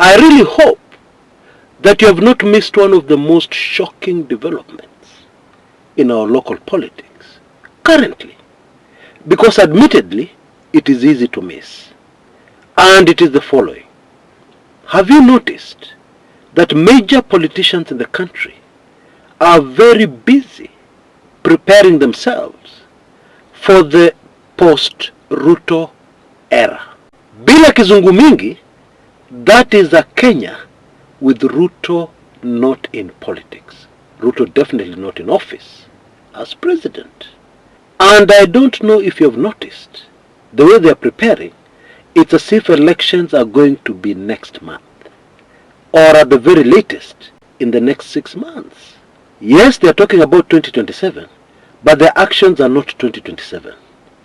I really hope that you have not missed one of the most shocking developments in our local politics currently, because admittedly it is easy to miss, and it is the following. Have you noticed that major politicians in the country are very busy preparing themselves for the post-Ruto era? Bila kizungu mingi, that is a Kenya with Ruto not in politics. Ruto definitely not in office as president. And I don't know if you have noticed, the way they are preparing, it's as if elections are going to be next month, or at the very latest, in the next 6 months. Yes, they are talking about 2027, but their actions are not 2027.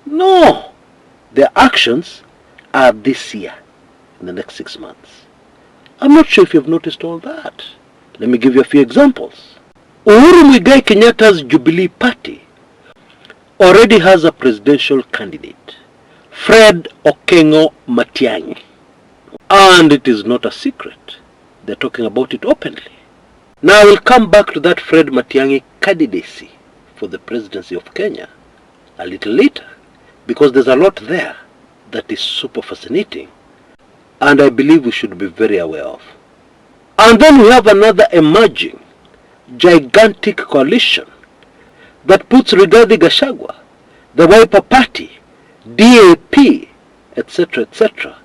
No, their actions are this year, in the next 6 months. I'm not sure if you've noticed all that. Let me give you a few examples. Uhuru Kenyatta's Jubilee party already has a presidential candidate, Fred Matiangi. And it is not a secret. They're talking about it openly. Now I will come back to that Fred Matiangi candidacy for the presidency of Kenya a little later, because there's a lot there that is super fascinating, and I believe we should be very aware of. And then we have another emerging gigantic coalition that puts Rigathi Gachagua, the Wiper Party, DAP, etc.,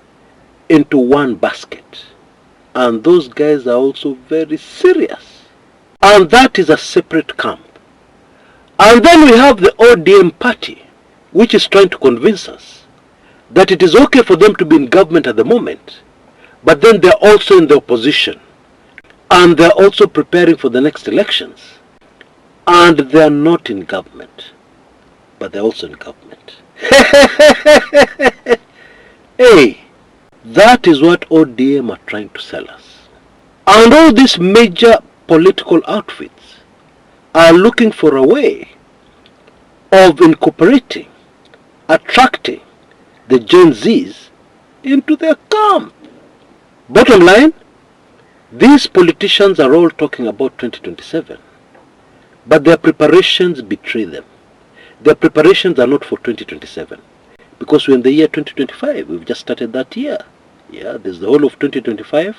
into one basket. And those guys are also very serious. And that is a separate camp. And then we have the ODM party, which is trying to convince us that it is okay for them to be in government at the moment, but then they're also in the opposition. And they're also preparing for the next elections. And they're not in government, but they're also in government. Hey, that is what ODM are trying to sell us. And all these major political outfits are looking for a way of incorporating, attracting the Gen Zs into their camp. Bottom line, these politicians are all talking about 2027, but their preparations betray them. Their preparations are not for 2027, because we're in the year 2025. We've just started that year. Yeah, there's the whole of 2025,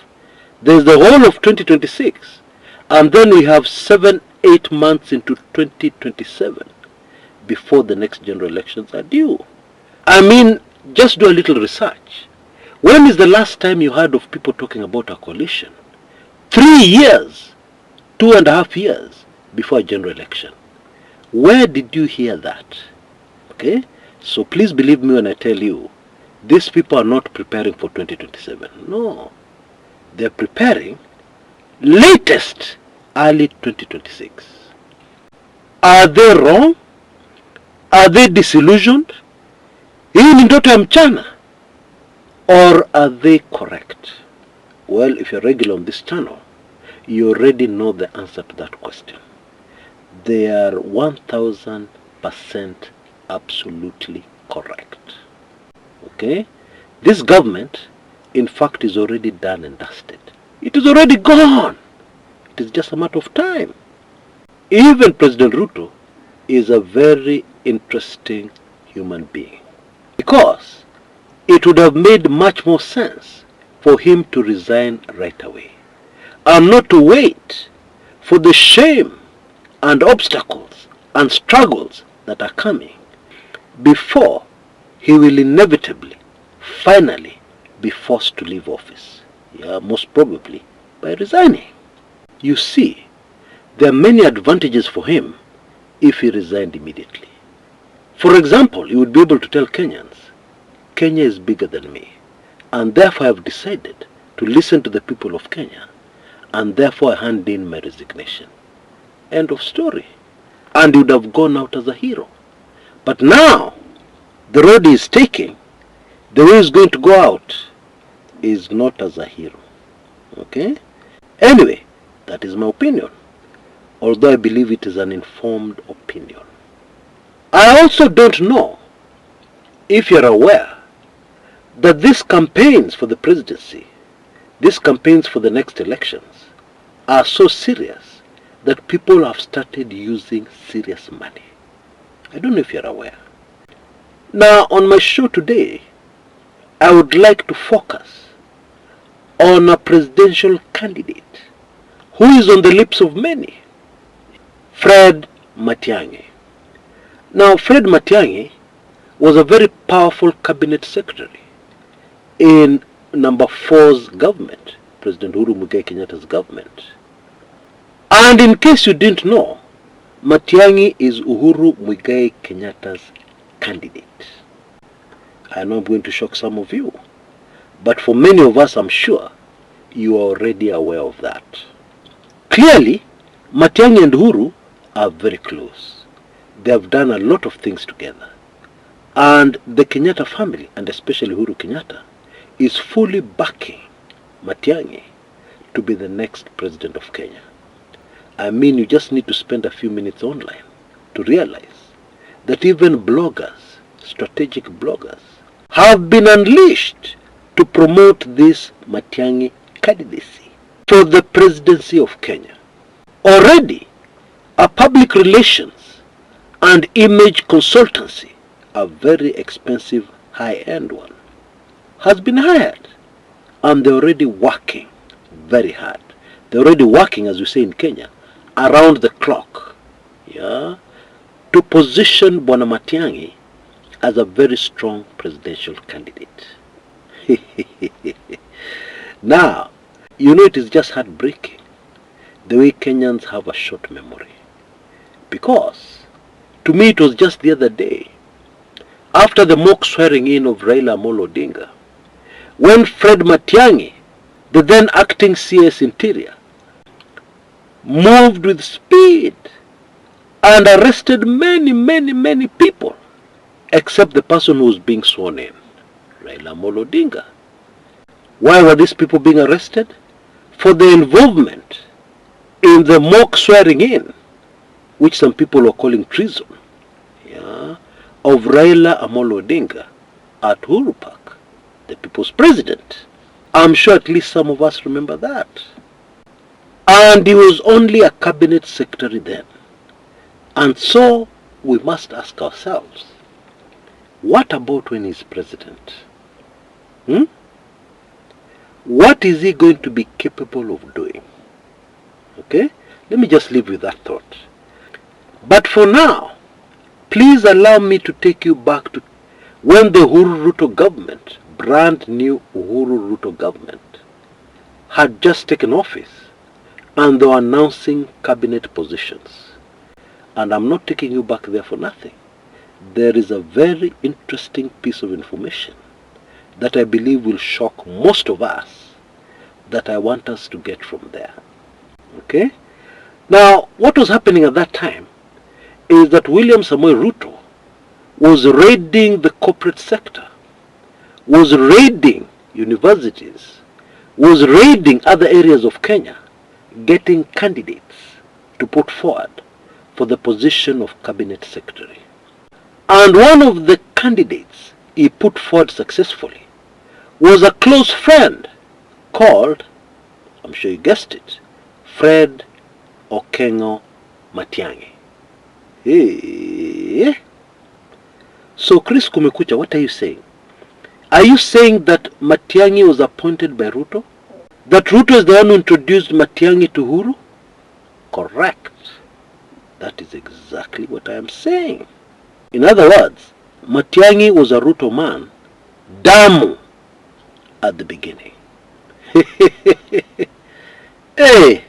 there's the whole of 2026, and then we have 7-8 months into 2027 before the next general elections are due. I mean, just do a little research. When is the last time you heard of people talking about a coalition? 3 years, 2.5 years before a general election. Where did you hear that? Okay, so please believe me when I tell you, these people are not preparing for 2027. No, they're preparing latest early 2026. Are they wrong? Are they disillusioned? Hii ni ndoto ya mchana? Or are they correct? Well, if you're regular on this channel, you already know the answer to that question. They are 1000% absolutely correct. Okay? This government, in fact, is already done and dusted. It is already gone. It is just a matter of time. Even President Ruto is a very interesting human being, because it would have made much more sense for him to resign right away, and not to wait for the shame and obstacles and struggles that are coming before he will inevitably, finally, be forced to leave office. Yeah, most probably by resigning. You see, there are many advantages for him if he resigned immediately. For example, he would be able to tell Kenyans, Kenya is bigger than me, and therefore I have decided to listen to the people of Kenya, and therefore I hand in my resignation. End of story. And he would have gone out as a hero. But now, the road he is taking, the way he's going to go out, is not as a hero. Okay? Anyway, that is my opinion, although I believe it is an informed opinion. I also don't know if you're aware that these campaigns for the presidency, these campaigns for the next elections are so serious that people have started using serious money. I don't know if you're aware. Now, on my show today, I would like to focus on a presidential candidate who is on the lips of many, Fred Matiangi. Now, Fred Matiangi was a very powerful cabinet secretary in number 4's government, President Uhuru Kenyatta's government. And in case you didn't know, Matiangi is Uhuru Muigai Kenyatta's candidate. I know I'm going to shock some of you, but for many of us, I'm sure you are already aware of that. Clearly, Matiangi and Uhuru are very close. They have done a lot of things together. And the Kenyatta family, and especially Uhuru Kenyatta, is fully backing Matiangi to be the next president of Kenya. I mean, you just need to spend a few minutes online to realize that even bloggers, strategic bloggers, have been unleashed to promote this Matiangi candidacy for the presidency of Kenya. Already, a public relations and image consultancy, a very expensive high-end one, has been hired, and they're already working very hard. They're already working, as we say in Kenya, around the clock, to position Bwana Matiangi as a very strong presidential candidate. Now, you know, it is just heartbreaking the way Kenyans have a short memory. Because, to me, it was just the other day, after the mock swearing in of Raila Amolo Odinga, when Fred Matiangi, the then acting CS Interior, moved with speed and arrested many people, except the person who was being sworn in, Raila Amolo Odinga. Why were these people being arrested? For their involvement in the mock swearing in, which some people were calling treason, of Raila Amolo Odinga at Uhuru Park, the people's president. I'm sure at least some of us remember that. And he was only a cabinet secretary then. And so we must ask ourselves, what about when he's president? What is he going to be capable of doing? Okay? Let me just leave with that thought. But for now, please allow me to take you back to when the Uhuru Ruto government, brand new Uhuru Ruto government, had just taken office and they were announcing cabinet positions. And I'm not taking you back there for nothing. There is a very interesting piece of information that I believe will shock most of us that I want us to get from there. Okay? Now, what was happening at that time is that William Samoei Ruto was raiding the corporate sector, was raiding universities, was raiding other areas of Kenya, getting candidates to put forward for the position of cabinet secretary. And one of the candidates he put forward successfully was a close friend called, I'm sure you guessed it, Fred Matiangi. Hey. So Chris Kumekucha, what are you saying? Are you saying that Matiangi was appointed by Ruto? That Ruto is the one who introduced Matiangi to Uhuru? Correct. That is exactly what I am saying. In other words, Matiangi was a Ruto man, damu, at the beginning. Hey!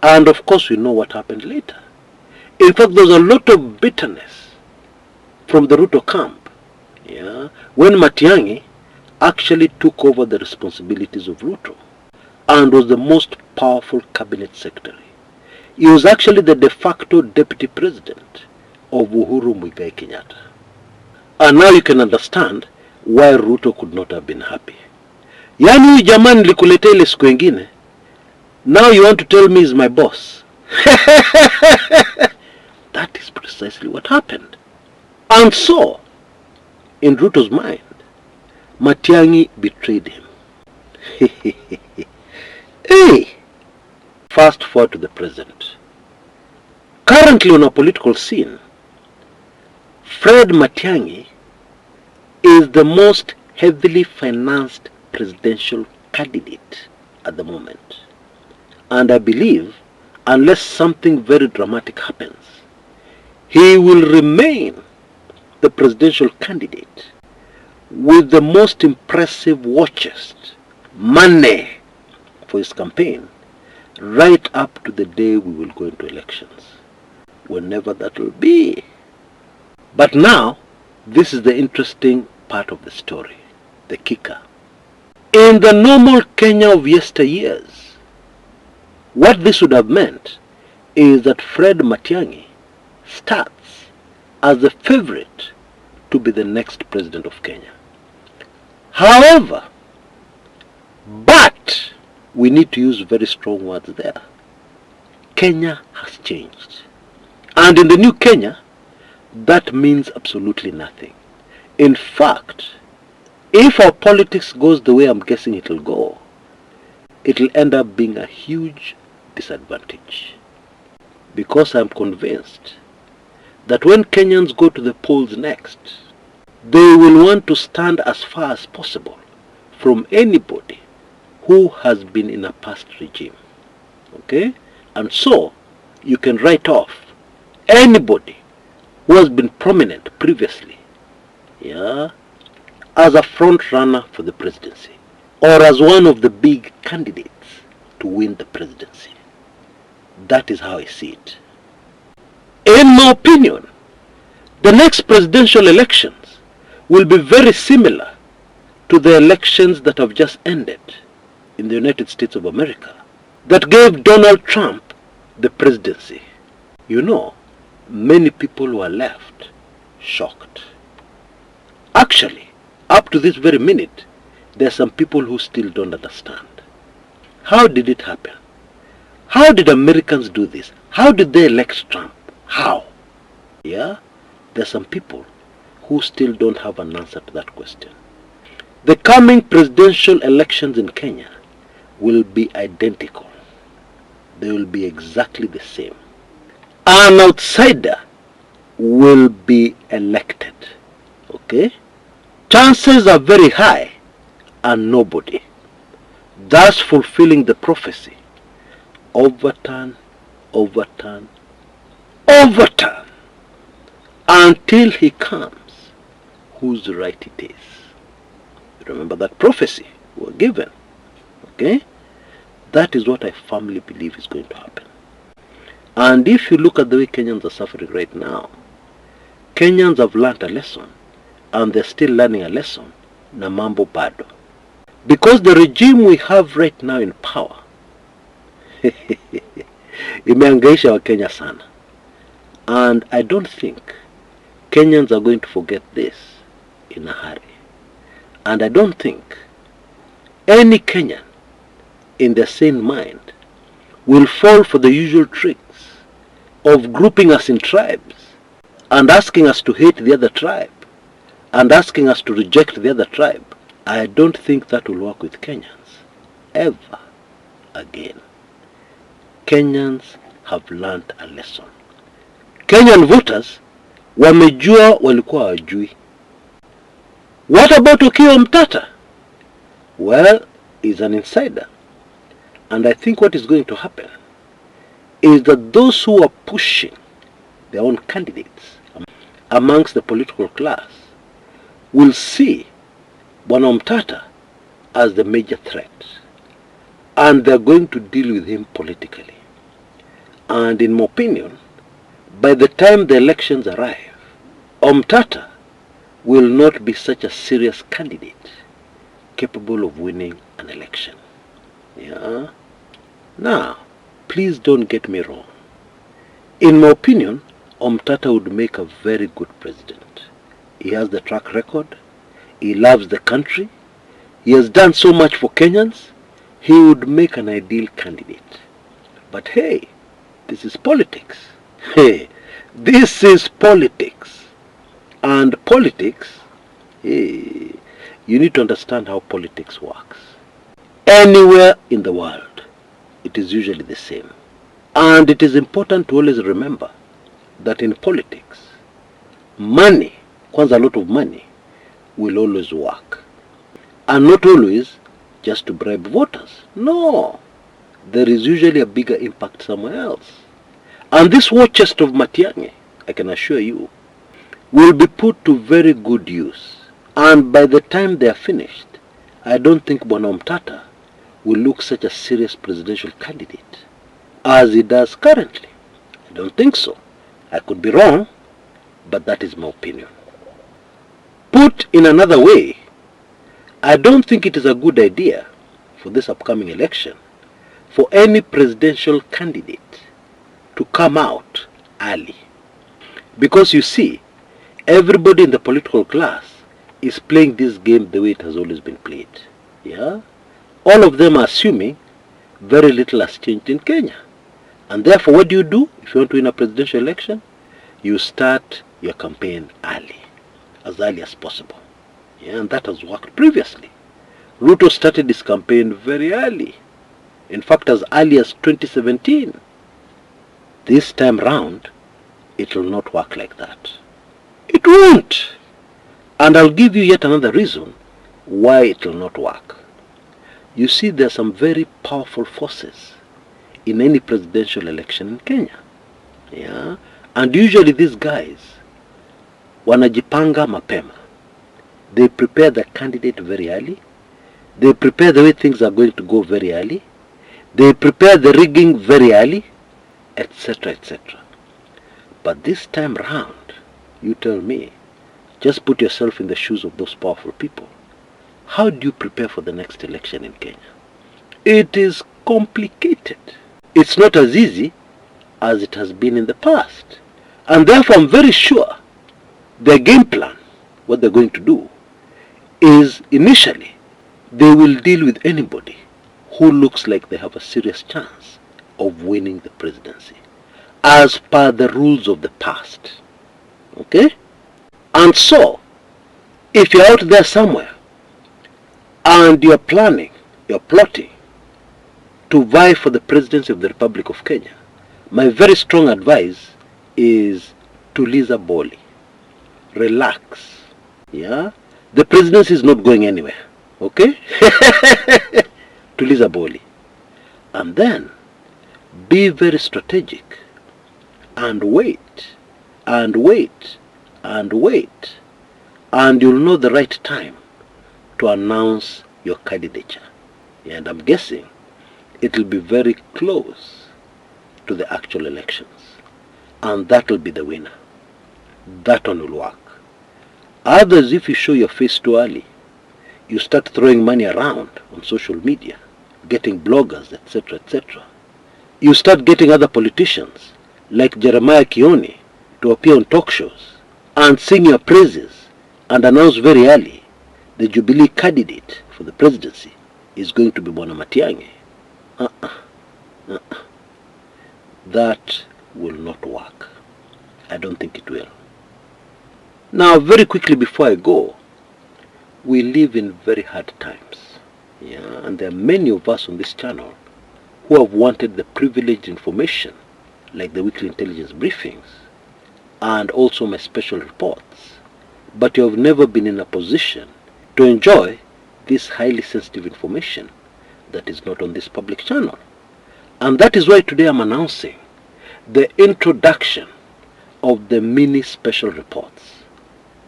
And of course we know what happened later. In fact, there was a lot of bitterness from the Ruto camp, when Matiangi actually took over the responsibilities of Ruto and was the most powerful cabinet secretary. He was actually the de facto deputy president of Uhuru Muigai Kenyatta. And now you can understand why Ruto could not have been happy. Yani huyu jamani nilikuletea ile siku ingine, now you want to tell me he's my boss. That is precisely what happened. And so, in Ruto's mind, Matiangi betrayed him. Hey, fast forward to the present. Currently on a political scene, Fred Matiangi is the most heavily financed presidential candidate at the moment. And I believe, unless something very dramatic happens, he will remain the presidential candidate with the most impressive war chest, money for his campaign, right up to the day we will go into elections, whenever that will be. But now, this is the interesting part of the story, the kicker. In the normal Kenya of yesteryears, what this would have meant is that Fred Matiangi starts as the favorite to be the next president of Kenya. However, but we need to use very strong words there. Kenya has changed. And in the new Kenya, that means absolutely nothing. In fact, if our politics goes the way I'm guessing it'll go, it'll end up being a huge disadvantage. Because I'm convinced that when Kenyans go to the polls next, they will want to stand as far as possible from anybody who has been in a past regime. Okay? And so, you can write off anybody who has been prominent previously, yeah, as a front runner for the presidency, or as one of the big candidates to win the presidency. That is how I see it. In my opinion, the next presidential elections will be very similar to the elections that have just ended in the United States of America that gave Donald Trump the presidency. You know, many people were left shocked. Actually, up to this very minute, there are some people who still don't understand. How did it happen? How did Americans do this? How did they elect Trump? How? Yeah, there are some people who still don't have an answer to that question. The coming presidential elections in Kenya will be identical. They will be exactly the same. An outsider will be elected. Okay? Chances are very high and nobody, thus fulfilling the prophecy, overturn, overturn, overturn, until he comes whose right it is. Remember that prophecy we were given. Okay? That is what I firmly believe is going to happen. And if you look at the way Kenyans are suffering right now, Kenyans have learnt a lesson, and they're still learning a lesson, na mambo bado. Because the regime we have right now in power, imeangaisha wa Kenya sana. And I don't think Kenyans are going to forget this in a hurry. And I don't think any Kenyan in their sane mind will fall for the usual tricks of grouping us in tribes and asking us to hate the other tribe and asking us to reject the other tribe. I don't think that will work with Kenyans ever again. Kenyans have learned a lesson. Kenyan voters wamejua walikuwa wajui. What about Okiya Mtata? Well, he's an insider. And I think what is going to happen is that those who are pushing their own candidates amongst the political class will see Bwana Mtata as the major threat. And they're going to deal with him politically. And in my opinion, by the time the elections arrive, Mtata will not be such a serious candidate capable of winning an election. Yeah. Now, please don't get me wrong. In my opinion, Mtata would make a very good president. He has the track record. He loves the country. He has done so much for Kenyans. He would make an ideal candidate. But hey, this is politics. Hey, this is politics. And politics, hey, you need to understand how politics works. Anywhere in the world, it is usually the same. And it is important to always remember that in politics, money, kwanza a lot of money, will always work. And not always just to bribe voters. No. There is usually a bigger impact somewhere else. And this war chest of Matiangi, I can assure you, will be put to very good use. And by the time they are finished, I don't think Bwana Mtata will look such a serious presidential candidate as he does currently. I don't think so. I could be wrong, but that is my opinion. Put in another way, I don't think it is a good idea for this upcoming election for any presidential candidate to come out early. Because you see, everybody in the political class is playing this game the way it has always been played. Yeah? All of them are assuming very little has changed in Kenya. And therefore, what do you do if you want to win a presidential election? You start your campaign early as possible. Yeah, and that has worked previously. Ruto started his campaign very early. In fact, as early as 2017. This time round, it will not work like that. It won't. And I'll give you yet another reason why it will not work. You see, there are some very powerful forces in any presidential election in Kenya. Yeah? And usually these guys, wanajipanga mapema. They prepare the candidate very early. They prepare the way things are going to go very early. They prepare the rigging very early, etc., etc. But this time round, you tell me, just put yourself in the shoes of those powerful people. How do you prepare for the next election in Kenya? It is complicated. It's not as easy as it has been in the past. And therefore, I'm very sure their game plan, what they're going to do, is initially they will deal with anybody who looks like they have a serious chance of winning the presidency, as per the rules of the past. Okay? And so, if you're out there somewhere and you're planning, you're plotting to vie for the presidency of the Republic of Kenya, my very strong advice is tuliza boli. Relax. Yeah? The presidency is not going anywhere. Okay? Tuliza boli. And then, be very strategic and wait and wait and wait, and you'll know the right time to announce your candidature. And I'm guessing it'll be very close to the actual elections, and that will be the winner. That one will work. Others, if you show your face too early, you start throwing money around on social media, getting bloggers, etc., etc. You start getting other politicians like Jeremiah Kioni to appear on talk shows and sing your praises and announce very early the Jubilee candidate for the presidency is going to be Bwana Matiangi. That will not work. I don't think it will. Now, very quickly before I go, we live in very hard times. Yeah, and there are many of us on this channel who have wanted the privileged information, like the weekly intelligence briefings, and also my special reports. But you have never been in a position to enjoy this highly sensitive information that is not on this public channel. And that is why today I'm announcing the introduction of the mini special reports.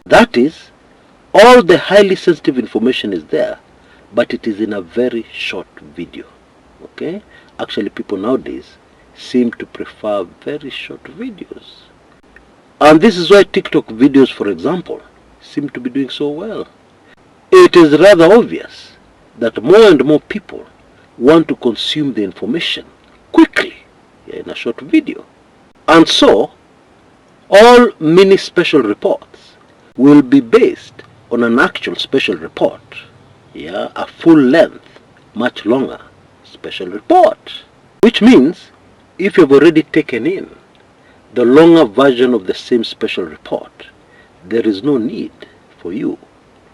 That is, all the highly sensitive information is there, but it is in a very short video. Okay? Actually, people nowadays seem to prefer very short videos. And this is why TikTok videos, for example, seem to be doing so well. It is rather obvious that more and more people want to consume the information quickly in a short video. And so, all mini special reports will be based on an actual special report. Yeah, a full length, much longer special report. Which means, if you've already taken in the longer version of the same special report, there is no need for you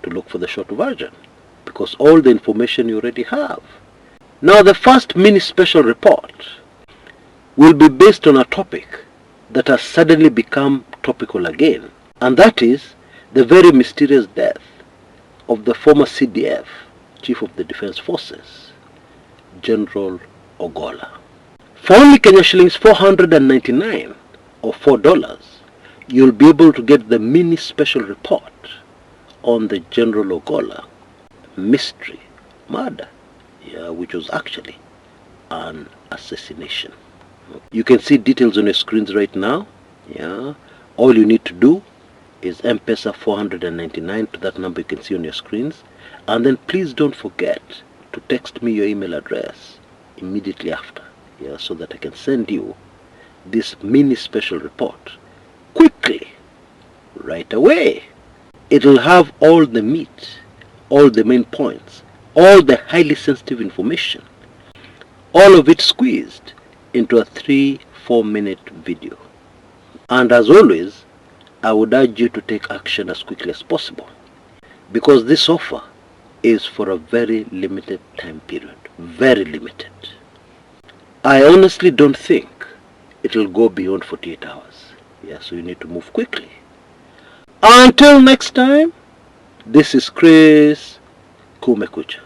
to look for the short version, because all the information you already have Now the first mini special report will be based on a topic that has suddenly become topical again, and that is the very mysterious death of the former CDF, Chief of the Defense Forces, General Ogola. For only Kenya shillings 499 or $4, you'll be able to get the mini special report on the General Ogola mystery murder, which was actually an assassination. You can see details on your screens right now. All you need to do is M-Pesa 499 to that number you can see on your screens, and then please don't forget to text me your email address immediately after, so that I can send you this mini special report quickly, right away. It'll have all the meat, all the main points, all the highly sensitive information, all of it squeezed into a 3-4 minute video. And as always, I would urge you to take action as quickly as possible, because this offer is for a very limited time period. Very limited. I honestly don't think it will go beyond 48 hours. So you need to move quickly. Until next time, this is Chris Kumekucha.